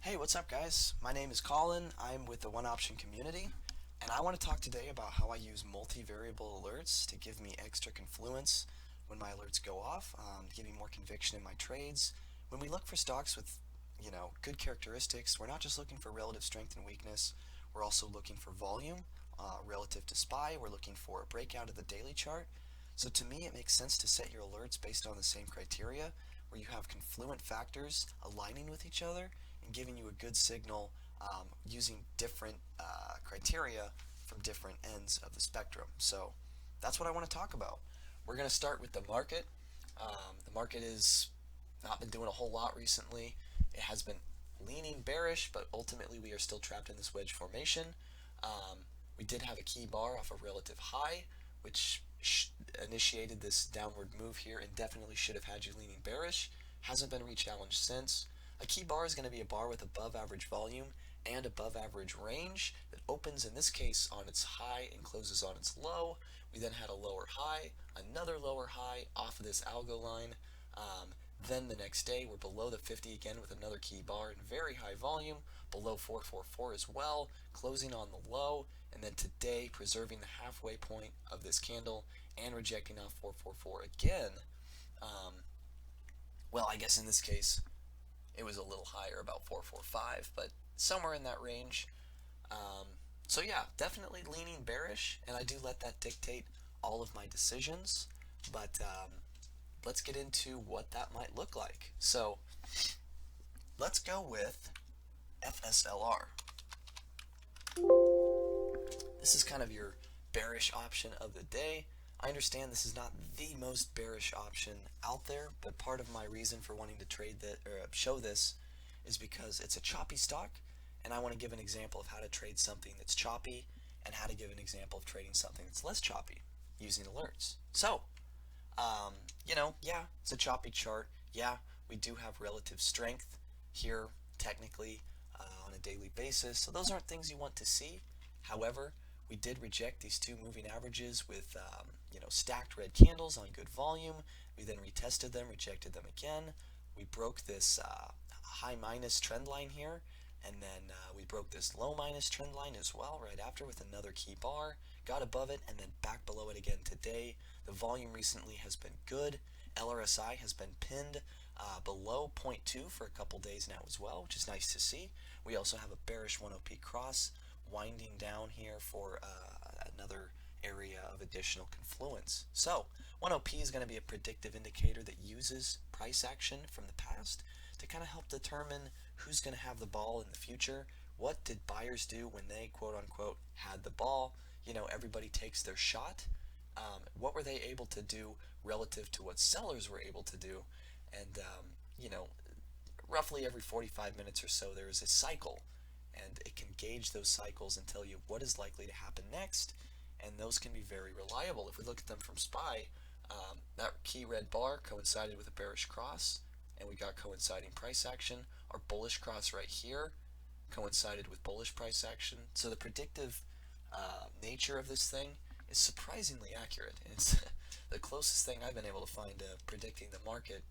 Hey, what's up, guys? My name is Colin. I'm with the One Option community, and I want to talk today about how I use multivariable alerts to give me extra confluence when my alerts go off, to give me more conviction in my trades. When we look for stocks with, good characteristics, we're not just looking for relative strength and weakness. We're also looking for volume relative to SPY. We're looking for a breakout of the daily chart. So to me, it makes sense to set your alerts based on the same criteria, where you have confluent factors aligning with each other and giving you a good signal using different criteria from different ends of the spectrum. So that's what I want to talk about. We're going to start with the market. The market has not been doing a whole lot recently. It has been leaning bearish, but ultimately we are still trapped in this wedge formation. We did have a key bar off a relative high, which initiated this downward move here and definitely should have had you leaning bearish. Hasn't been re-challenged since. A key bar is going to be a bar with above average volume and above average range that opens in this case on its high and closes on its low. We then had a lower high, another lower high off of this algo line. Then the next day we're below the 50 again with another key bar and very high volume, below 444 as well, closing on the low, and then today preserving the halfway point of this candle and rejecting off 444 again. Well, I guess in this case it was a little higher, about 445, but somewhere in that range. So yeah, definitely leaning bearish, and I do let that dictate all of my decisions. But let's get into what that might look like. So let's go with FSLR. This is kind of your bearish option of the day. I understand this is not the most bearish option out there, but part of my reason for wanting to trade that or show this is because it's a choppy stock, and I want to give an example of how to trade something that's choppy and how to give an example of trading something that's less choppy using alerts. So, yeah, it's a choppy chart. Yeah, we do have relative strength here, technically, on a daily basis. So those aren't things you want to see. However, we did reject these two moving averages with stacked red candles on good volume. We then retested them, rejected them again. We broke this high minus trend line here, and then we broke this low minus trend line as well right after with another key bar, got above it, and then back below it again today. The volume recently has been good. LRSI has been pinned below zero point 0.2 for a couple days now as well, which is nice to see. We also have a bearish 10p cross winding down here for another area of additional confluence. So 10p is going to be a predictive indicator that uses price action from the past to kind of help determine who's going to have the ball in the future. What did buyers do when they quote unquote had the ball? Everybody takes their shot. What were they able to do relative to what sellers were able to do? And roughly every 45 minutes or so there is a cycle, and it can gauge those cycles and tell you what is likely to happen next, and those can be very reliable. If we look at them from SPY, that key red bar coincided with a bearish cross, and we got coinciding price action. Our bullish cross right here coincided with bullish price action. So the predictive nature of this thing is surprisingly accurate. It's the closest thing I've been able to find to predicting the market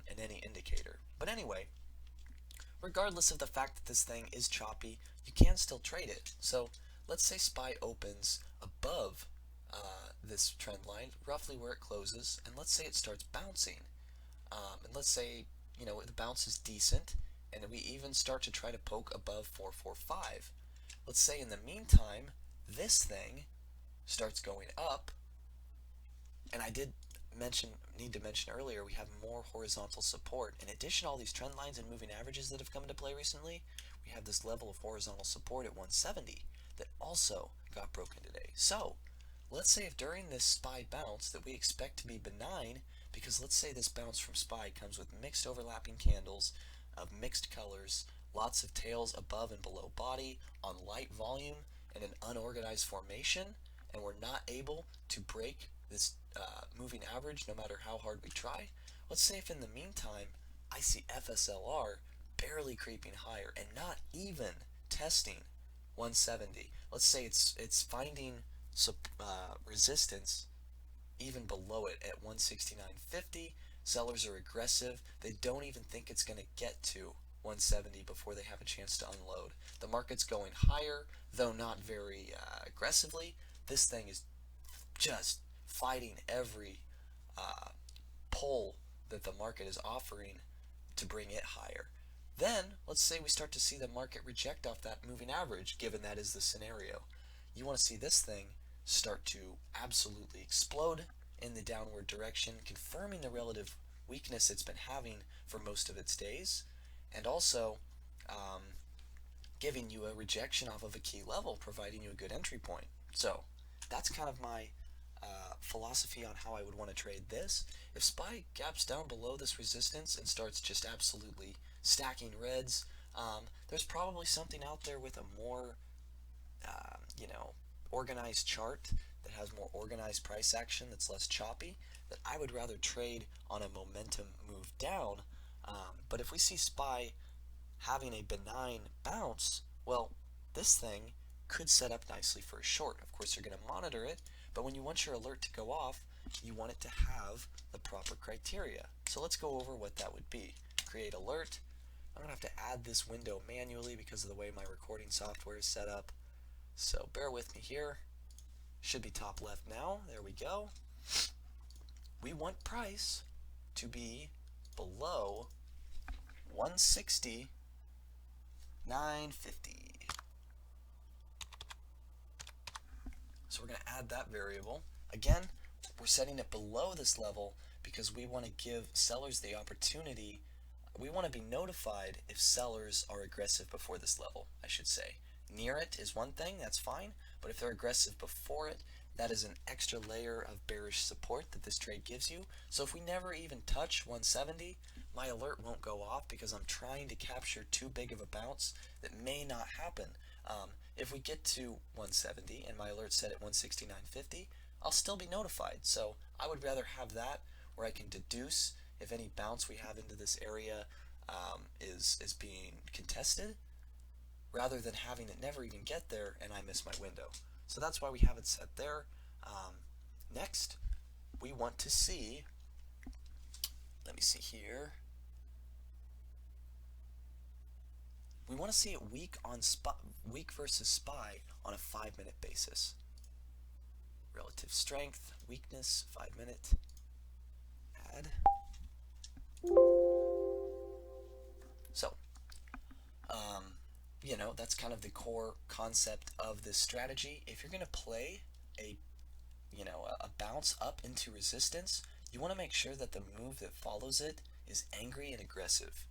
in any indicator. But anyway, regardless of the fact that this thing is choppy, you can still trade it. So let's say SPY opens above this trend line, roughly where it closes, and let's say it starts bouncing. And let's say, the bounce is decent, and we even start to try to poke above 445. Let's say in the meantime, this thing starts going up, and I did need to mention earlier, we have more horizontal support. In addition to all these trend lines and moving averages that have come into play recently, we have this level of horizontal support at 170 that also got broken today. So let's say if during this SPY bounce that we expect to be benign, because let's say this bounce from SPY comes with mixed overlapping candles of mixed colors, lots of tails above and below body on light volume and an unorganized formation, and we're not able to break this moving average no matter how hard we try. Let's say if in the meantime I see FSLR barely creeping higher and not even testing 170. Let's say it's finding resistance even below it at 169.50. Sellers are aggressive. They don't even think it's going to get to 170 before they have a chance to unload. The market's going higher, though not very aggressively. This thing is just fighting every pull that the market is offering to bring it higher. Then, let's say we start to see the market reject off that moving average, given that is the scenario. You want to see this thing start to absolutely explode in the downward direction, confirming the relative weakness it's been having for most of its days, and also giving you a rejection off of a key level, providing you a good entry point. So that's kind of my philosophy on how I would want to trade this. If SPY gaps down below this resistance and starts just absolutely stacking reds, there's probably something out there with a more organized chart that has more organized price action, that's less choppy, that I would rather trade on a momentum move down. But if we see SPY having a benign bounce, well, this thing could set up nicely for a short. Of course, you're going to monitor it, but when you want your alert to go off, you want it to have the proper criteria. So let's go over what that would be. Create alert. I'm going to have to add this window manually because of the way my recording software is set up. So bear with me here. Should be top left now. There we go. We want price to be below 160.950. So we're going to add that variable. Again, we're setting it below this level because we want to give sellers the opportunity. We want to be notified if sellers are aggressive before this level, I should say. Near it is one thing, that's fine, but if they're aggressive before it, that is an extra layer of bearish support that this trade gives you. So if we never even touch 170, my alert won't go off because I'm trying to capture too big of a bounce that may not happen. If we get to 170 and my alert's set at 169.50, I'll still be notified. So I would rather have that where I can deduce if any bounce we have into this area is being contested, rather than having it never even get there and I miss my window. So that's why we have it set there. Next, we want to see, let me see here. We want to see it weak versus SPY on a 5-minute basis. Relative strength, weakness, 5-minute. Add. So, that's kind of the core concept of this strategy. If you're going to play a bounce up into resistance, you want to make sure that the move that follows it is angry and aggressive.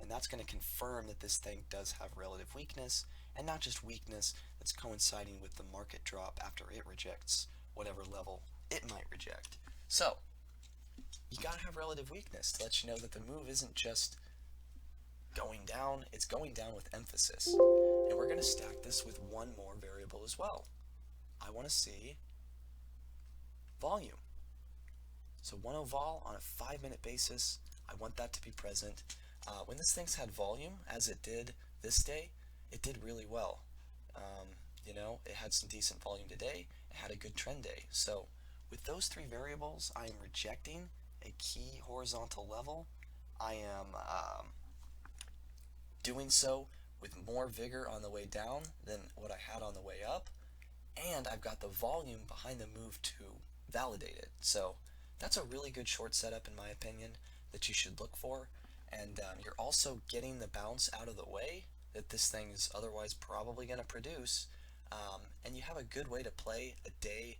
And that's going to confirm that this thing does have relative weakness, and not just weakness that's coinciding with the market drop after it rejects whatever level it might reject. So, you got to have relative weakness to let you know that the move isn't just going down, it's going down with emphasis. And we're going to stack this with one more variable as well. I want to see volume. So 10 vol on a 5-minute basis, I want that to be present. When this thing's had volume, as it did this day, it did really well. It had some decent volume today, it had a good trend day. So with those three variables, I am rejecting a key horizontal level. I am doing so with more vigor on the way down than what I had on the way up, and I've got the volume behind the move to validate it. So that's a really good short setup in my opinion that you should look for, and you're also getting the bounce out of the way that this thing is otherwise probably going to produce, and you have a good way to play a day,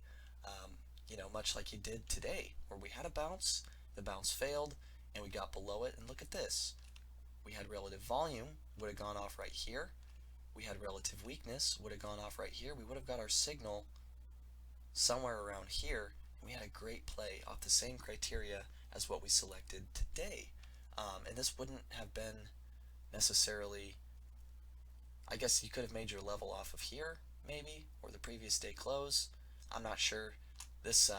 much like you did today, where we had a bounce, the bounce failed, and we got below it, and look at this. We had relative volume, would have gone off right here. We had relative weakness, would have gone off right here. We would have got our signal somewhere around here, and we had a great play off the same criteria as what we selected today. And this wouldn't have been necessarily, I guess you could have made your level off of here, maybe, or the previous day close. I'm not sure. This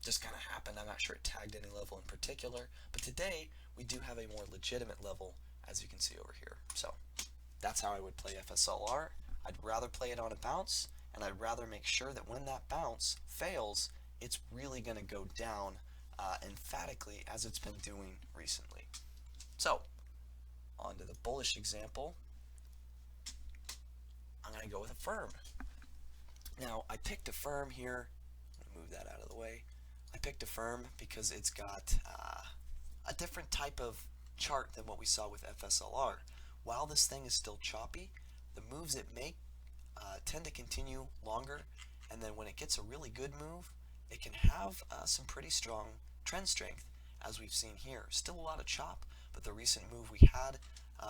just kind of happened. I'm not sure it tagged any level in particular, but today we do have a more legitimate level, as you can see over here. So that's how I would play FSLR. I'd rather play it on a bounce, and I'd rather make sure that when that bounce fails, it's really going to go down emphatically as it's been doing recently. So On to the bullish example. I'm going to go with a firm. Now, I picked a firm here. I'm going to move that out of the way. I picked a firm because it's got a different type of chart than what we saw with FSLR. While this thing is still choppy, the moves it makes tend to continue longer, and then when it gets a really good move, it can have some pretty strong trend strength, as we've seen here. Still a lot of chop, but the recent move we had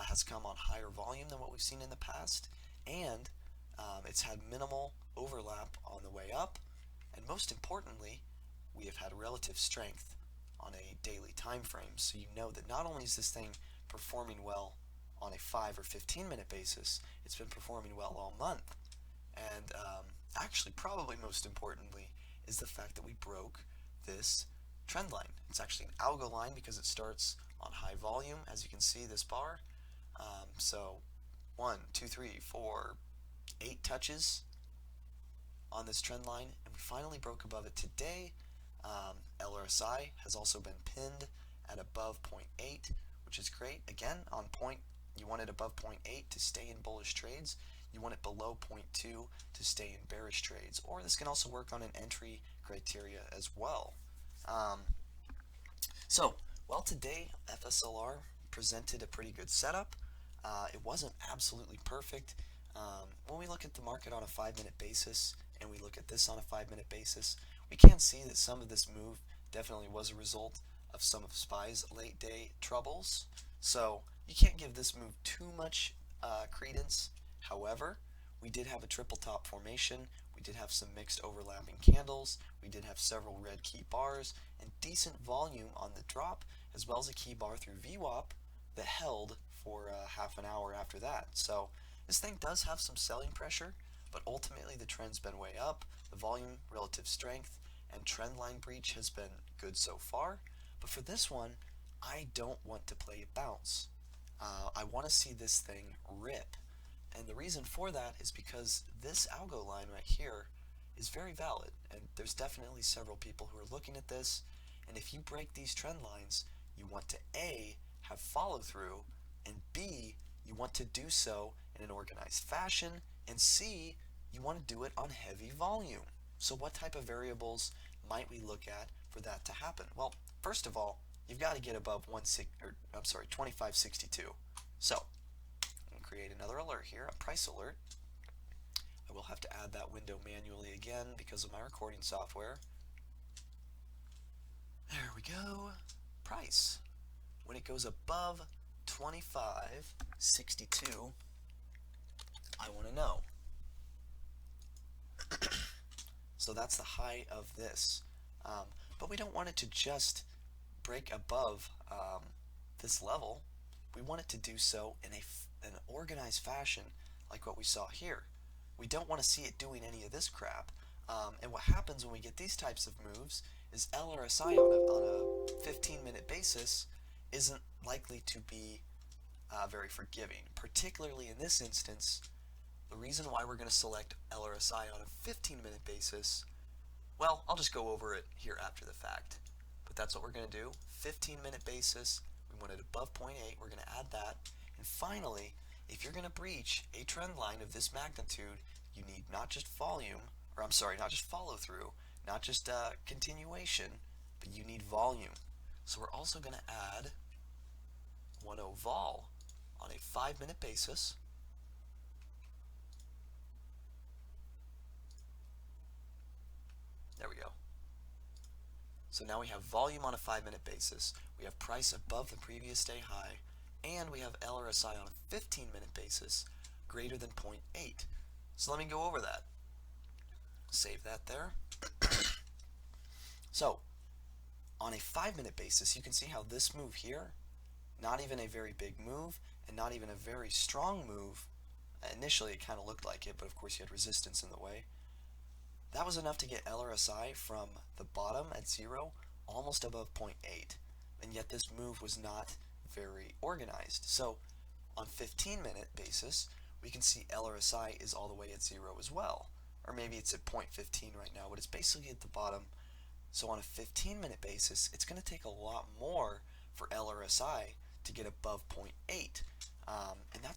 has come on higher volume than what we've seen in the past, and it's had minimal overlap on the way up, and most importantly, we have had relative strength on a daily time frame. So you know that not only is this thing performing well on a 5 or 15 minute basis, it's been performing well all month. And actually, probably most importantly, is the fact that we broke this trend line. It's actually an algo line because it starts on high volume, as you can see this bar. So 1, 2, 3, 4, 8 touches on this trend line, and we finally broke above it today. LRSI has also been pinned at above 0.8, which is great. Again, on point, you want it above 0.8 to stay in bullish trades. You want it below 0.2 to stay in bearish trades. Or this can also work on an entry criteria as well. Well, today FSLR presented a pretty good setup. It wasn't absolutely perfect. When we look at the market on a 5-minute basis and we look at this on a 5-minute basis, we can see that some of this move definitely was a result of some of SPY's late day troubles. So you can't give this move too much credence. However, we did have a triple top formation. We did have some mixed overlapping candles. We did have several red key bars and decent volume on the drop, as well as a key bar through VWAP that held for half an hour after that. So this thing does have some selling pressure, but ultimately the trend's been way up. The volume, relative strength, and trend line breach has been good so far. But for this one, I don't want to play a bounce. I want to see this thing rip. And the reason for that is because this algo line right here is very valid. And there's definitely several people who are looking at this. And if you break these trend lines, you want to A, have follow through, and B, you want to do so in an organized fashion, and C, you want to do it on heavy volume. So what type of variables might we look at for that to happen? Well, first of all, you've got to get above 2562. So I'm going to create another alert here, a price alert. I will have to add that window manually again because of my recording software. There we go. Price. When it goes above 2562, I want to know. So that's the high of this. But we don't want it to just break above this level. We want it to do so in an organized fashion like what we saw here. We don't want to see it doing any of this crap. And what happens when we get these types of moves is LRSI on a 15-minute basis isn't likely to be very forgiving. Particularly in this instance, the reason why we're going to select LRSI on a 15-minute basis, well, I'll just go over it here after the fact. But that's what we're going to do. 15-minute basis, we want it above 0.8, we're going to add that. And finally, if you're going to breach a trend line of this magnitude, you need not just not just follow through, not just continuation, but you need volume. So we're also going to add 10 vol on a 5-minute basis. There we go. So now we have volume on a 5-minute basis, we have price above the previous day high, and we have LRSI on a 15-minute basis greater than 0.8. So let me go over that. Save that there. So on a 5-minute basis, you can see how this move here, not even a very big move and not even a very strong move. Initially it kind of looked like it, but of course you had resistance in the way. That was enough to get LRSI from the bottom at 0 almost above 0.8, and yet this move was not very organized. So on 15-minute basis, we can see LRSI is all the way at 0 as well, or maybe it's at 0.15 right now, but it's basically at the bottom. So on a 15-minute basis, it's going to take a lot more for LRSI to get above 0.8. And that's